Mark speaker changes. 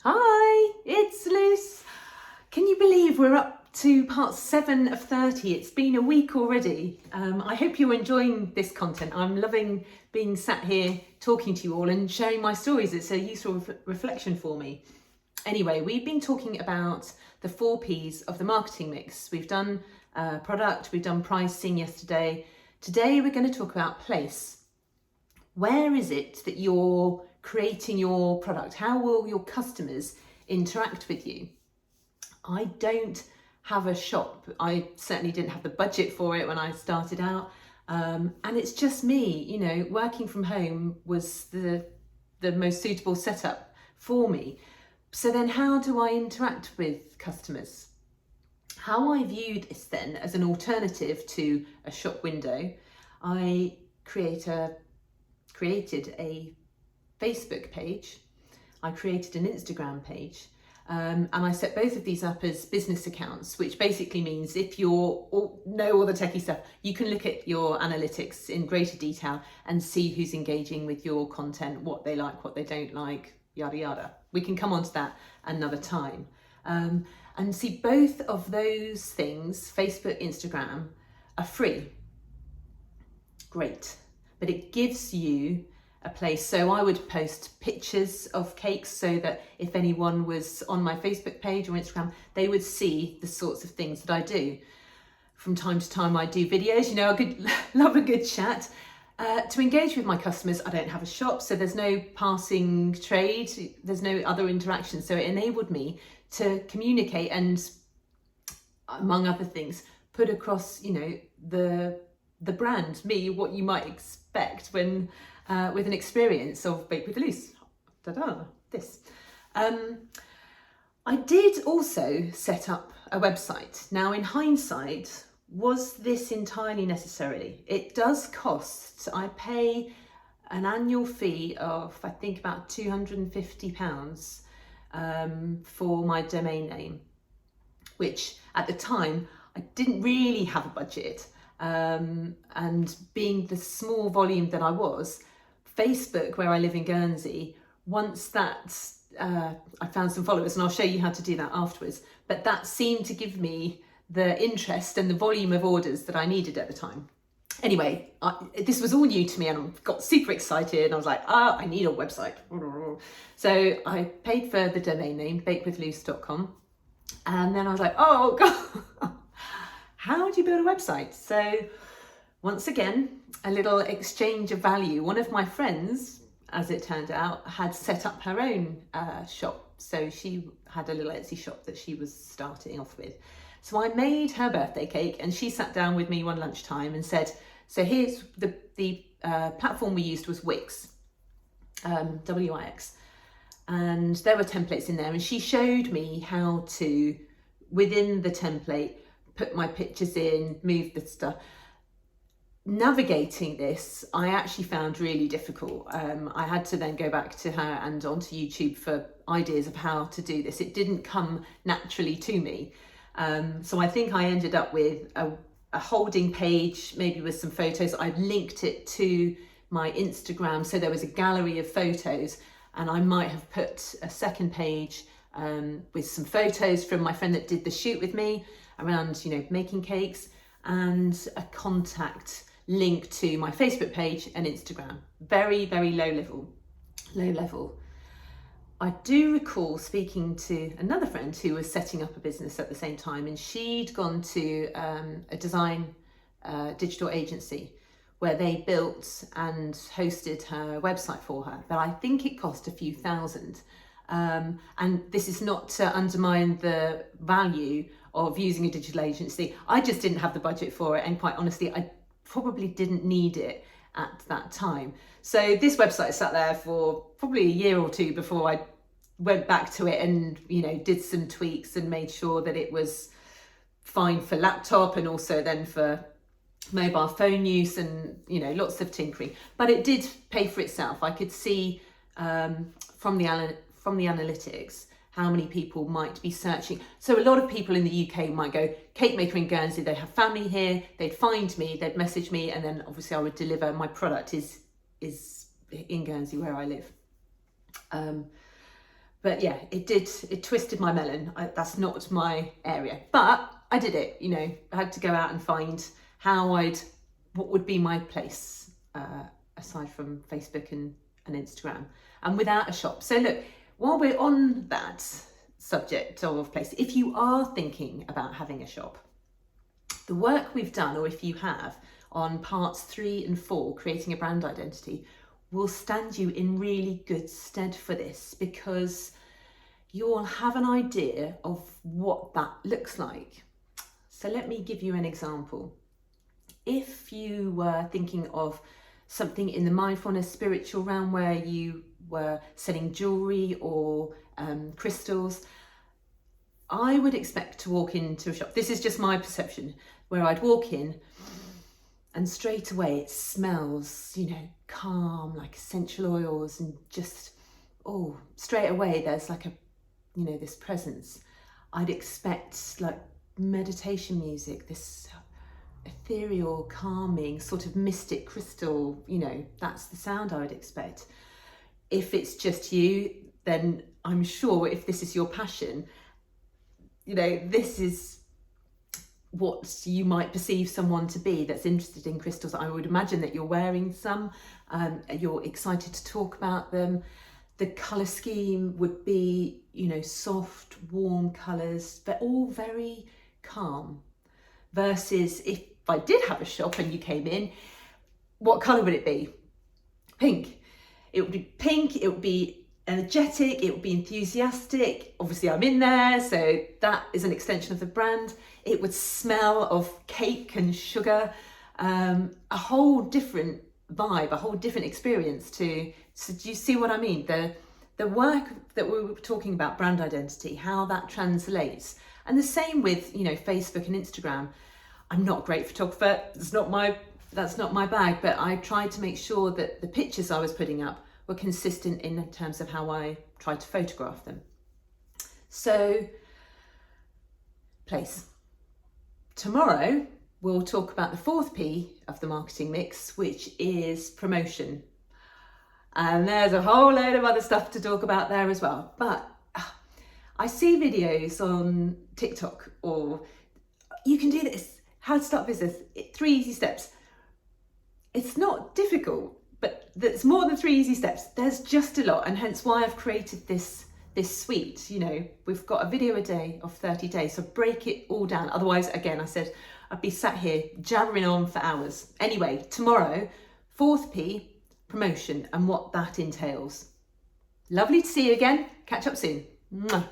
Speaker 1: Hi, it's Luce. Can you believe we're up to part 7 of 30? It's been a week already. I hope you're enjoying this content. I'm loving being sat here talking to you all and sharing my stories. It's a useful reflection for me. Anyway, we've been talking about the 4 Ps of the marketing mix. We've done product, we've done pricing yesterday. Today we're going to talk about place. Where is it that you're creating your product? How will your customers interact with you? I don't have a shop. I certainly didn't have the budget for it when I started out. And it's just me, working from home was the most suitable setup for me. So then how do I interact with customers? How I view this then as an alternative to a shop window, I created a Facebook page, I created an Instagram page, and I set both of these up as business accounts, which basically means if you know all the techie stuff, you can look at your analytics in greater detail and see who's engaging with your content, what they like, what they don't like, yada yada. We can come on to that another time. And see, both of those things, Facebook, Instagram, are free. Great. But it gives you a place. So I would post pictures of cakes so that if anyone was on my Facebook page or Instagram, they would see the sorts of things that I do. From time to time, I do videos. I love a good chat. To engage with my customers, I don't have a shop, so there's no passing trade, there's no other interaction. So it enabled me to communicate and, among other things, put across, the brand, me, what you might expect when with an experience of Bake with Luce. This. I did also set up a website. Now, in hindsight, was this entirely necessary? It does cost. I pay an annual fee of, I think, about £250 for my domain name, which at the time I didn't really have a budget. And being the small volume that I was, Facebook, where I live in Guernsey, once that I found some followers, and I'll show you how to do that afterwards, but that seemed to give me the interest and the volume of orders that I needed at the time. Anyway, this was all new to me and I got super excited and I was like, I need a website. So I paid for the domain name, bakewithluce.com, and then I was like, oh God, how do you build a website? So once again, a little exchange of value. One of my friends, as it turned out, had set up her own shop. So she had a little Etsy shop that she was starting off with. So I made her birthday cake and she sat down with me one lunchtime and said, so here's the platform we used was Wix, Wix. And there were templates in there and she showed me how to, within the template, put my pictures in, move the stuff. Navigating this, I actually found really difficult. I had to then go back to her and onto YouTube for ideas of how to do this. It didn't come naturally to me. So I think I ended up with a holding page, maybe with some photos. I linked it to my Instagram, so there was a gallery of photos, and I might have put a second page with some photos from my friend that did the shoot with me around, making cakes, and a contact link to my Facebook page and Instagram. Very, very low level. I do recall speaking to another friend who was setting up a business at the same time, and she'd gone to a design digital agency where they built and hosted her website for her, but I think it cost a few thousand. And this is not to undermine the value of using a digital agency. I just didn't have the budget for it, and quite honestly, I probably didn't need it at that time. So this website sat there for probably a year or two before I went back to it and did some tweaks and made sure that it was fine for laptop and also then for mobile phone use and lots of tinkering. But it did pay for itself. I could see from the analytics how many people might be searching. So a lot of people in the UK might go, cake maker in Guernsey, they have family here, they'd find me, they'd message me, and then obviously I would deliver. My product is in Guernsey where I live. but yeah, it twisted my melon. That's not my area, but I did it. You know, I had to go out and find what would be my place, aside from Facebook and Instagram, and without a shop. So look, while we're on that subject of place, if you are thinking about having a shop, the work we've done, or if you have, on parts 3 and 4, creating a brand identity, will stand you in really good stead for this, because you'll have an idea of what that looks like. So let me give you an example. If you were thinking of something in the mindfulness spiritual realm where you were selling jewelry or crystals, I would expect to walk into a shop. This is just my perception, where I'd walk in and straight away it smells, you know, calm, like essential oils, and just, oh, straight away there's like a, you know, this presence. I'd expect like meditation music, this ethereal, calming, sort of mystic crystal, you know, that's the sound I would expect. If it's just you, then I'm sure if this is your passion, you know, this is what you might perceive someone to be that's interested in crystals. I would imagine that you're wearing some, you're excited to talk about them. The colour scheme would be, you know, soft, warm colours, but all very calm. Versus if I did have a shop and you came in, what colour would it be? Pink. It would be pink, it would be energetic, it would be enthusiastic. Obviously I'm in there, so that is an extension of the brand. It would smell of cake and sugar, a whole different vibe, a whole different experience so do you see what I mean? The work that we were talking about, brand identity, how that translates. And the same with, you know, Facebook and Instagram. I'm not a great photographer, that's not my bag, but I tried to make sure that the pictures I was putting up were consistent in terms of how I tried to photograph them. So, place. Tomorrow, we'll talk about the 4th P of the marketing mix, which is promotion. And there's a whole load of other stuff to talk about there as well. But I see videos on TikTok, or you can do this, how to start business, 3 easy steps. It's not difficult, but there's more than 3 easy steps. There's just a lot, and hence why I've created this suite. You know, we've got a video a day of 30 days, so break it all down. Otherwise, again, I said I'd be sat here jabbering on for hours. Anyway, tomorrow, 4th P, promotion, and what that entails. Lovely to see you again. Catch up soon. Mwah.